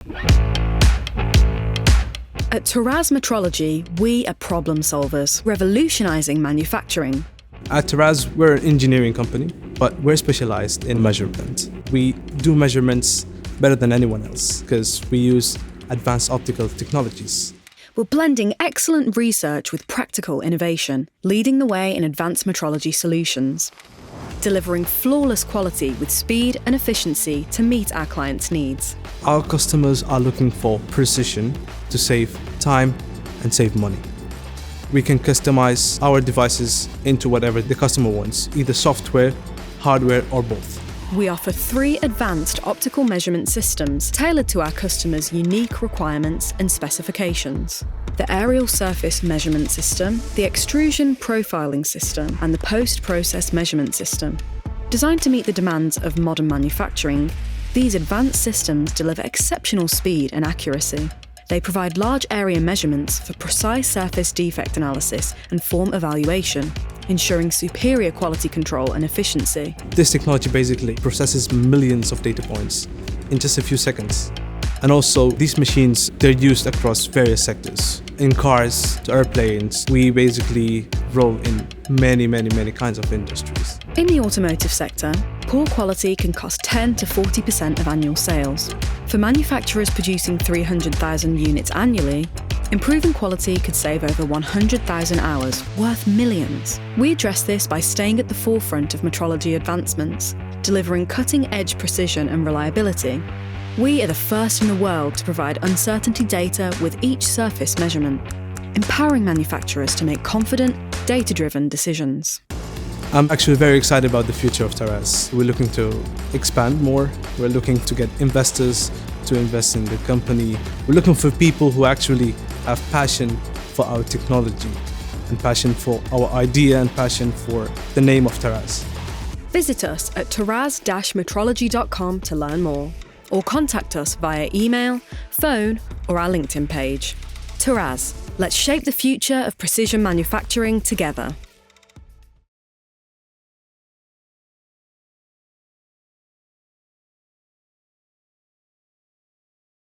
At Taraz Metrology, we are problem solvers, revolutionising manufacturing. At Taraz, we're an engineering company, but we're specialized in measurement. We do measurements better than anyone else because we use advanced optical technologies. We're blending excellent research with practical innovation, leading the way in advanced metrology solutions, delivering flawless quality with speed and efficiency to meet our clients' needs. Our customers are looking for precision to save time and save money. We can customize our devices into whatever the customer wants, either software, hardware, or both. We offer 3 advanced optical measurement systems tailored to our customers' unique requirements and specifications. The aerial surface measurement system, the extrusion profiling system, and the post-process measurement system. Designed to meet the demands of modern manufacturing, these advanced systems deliver exceptional speed and accuracy. They provide large area measurements for precise surface defect analysis and form evaluation, ensuring superior quality control and efficiency. This technology basically processes millions of data points in just a few seconds. And also, these machines, they're used across various sectors. In cars to airplanes, we basically roll in many kinds of industries. In the automotive sector, poor quality can cost 10 to 40% of annual sales. For manufacturers producing 300,000 units annually, improving quality could save over 100,000 hours, worth millions. We address this by staying at the forefront of metrology advancements, delivering cutting-edge precision and reliability. We are the first in the world to provide uncertainty data with each surface measurement, empowering manufacturers to make confident, data-driven decisions. I'm actually very excited about the future of Taraz. We're looking to expand more. We're looking to get investors to invest in the company. We're looking for people who actually have passion for our technology and passion for our idea and passion for the name of Taraz. Visit us at taraz-metrology.com to learn more, or contact us via email, phone, or our LinkedIn page. Taraz, let's shape the future of precision manufacturing together.